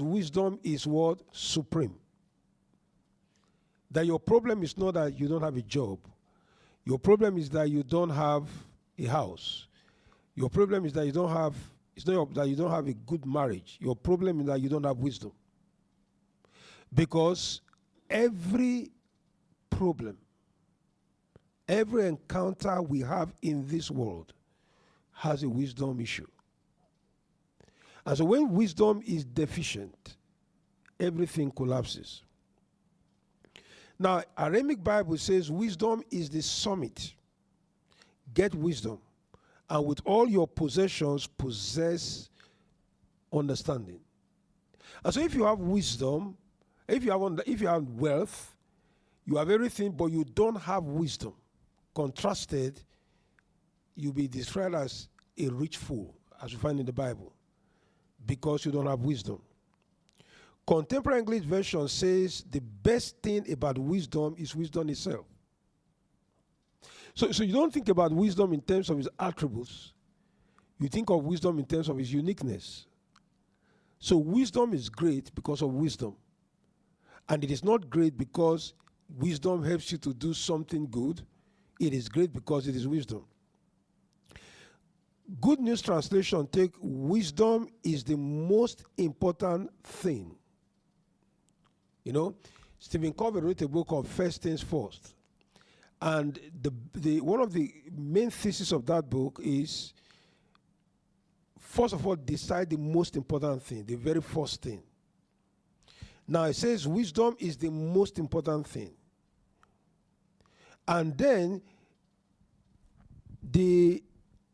wisdom is what? Supreme. That your problem is not that you don't have a job. Your problem is that you don't have a house. Your problem is that you don't have, it's not that you don't have a good marriage. Your problem is that you don't have wisdom. Because every problem, every encounter we have in this world has a wisdom issue. And so when wisdom is deficient, everything collapses. Now, Aramaic Bible says wisdom is the summit. Get wisdom, and with all your possessions, possess understanding. And so if you have wisdom, if you have wealth, you have everything, but you don't have wisdom, contrasted, you'll be described as a rich fool, as we find in the Bible, because you don't have wisdom. Contemporary English version says the best thing about wisdom is wisdom itself. So you don't think about wisdom in terms of its attributes. You think of wisdom in terms of its uniqueness. So wisdom is great because of wisdom. And it is not great because wisdom helps you to do something good. It is great because it is wisdom. Good News Translation take wisdom is the most important thing. You know, Stephen Covey wrote a book called First Things First. And one of the main theses of that book is, first of all, decide the most important thing, the very first thing. Now it says wisdom is the most important thing. And then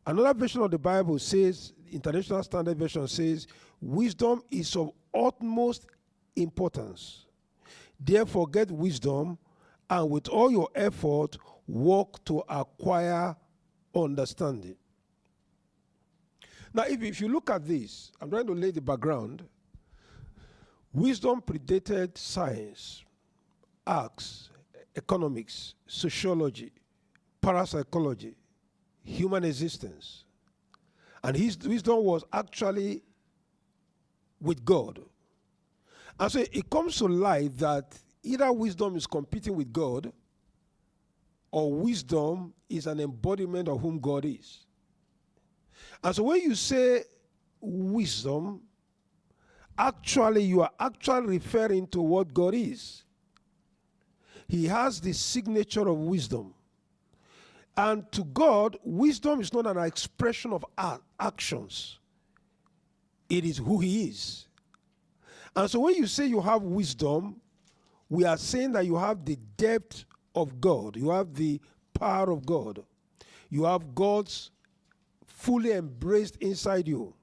another version of the Bible says, International Standard Version says, wisdom is of utmost importance. Therefore get wisdom, and with all your effort, work to acquire understanding. Now, if you look at this, I'm trying to lay the background. Wisdom predated science, arts, economics, sociology, parapsychology, human existence. And his wisdom was actually with God. And so it comes to light that either wisdom is competing with God, or wisdom is an embodiment of whom God is. And so when you say wisdom, actually you are actually referring to what God is. He has the signature of wisdom. And to God, wisdom is not an expression of actions. It is who he is. And so when you say you have wisdom, we are saying that you have the depth of God. You have the power of God. You have God's fully embraced inside you.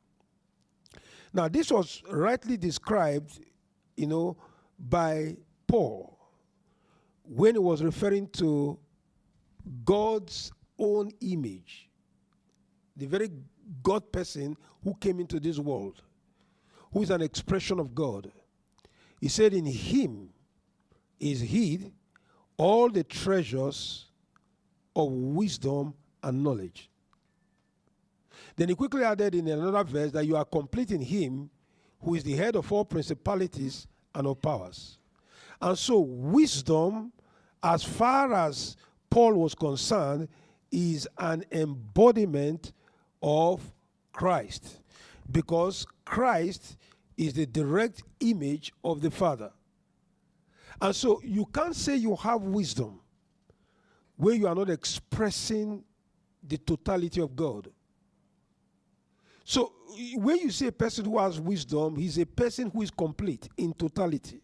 Now, this was rightly described, by Paul when he was referring to God's own image, the very God person who came into this world, who is an expression of God. He said, in him is hid all the treasures of wisdom and knowledge. Then he quickly added in another verse that you are complete in him who is the head of all principalities and of powers. And so wisdom, as far as Paul was concerned, is an embodiment of Christ, because Christ is the direct image of the Father. And so you can't say you have wisdom where you are not expressing the totality of God. So when you say a person who has wisdom, he's a person who is complete in totality.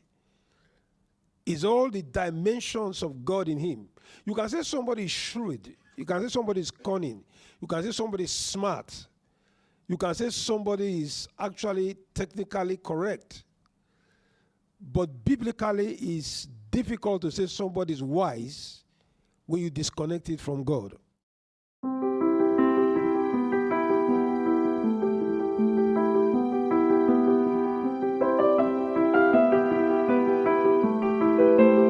Is all the dimensions of God in him. You can say somebody is shrewd. You can say somebody is cunning. You can say somebody is smart. You can say somebody is actually technically correct. But biblically, it's difficult to say somebody is wise when you disconnect it from God.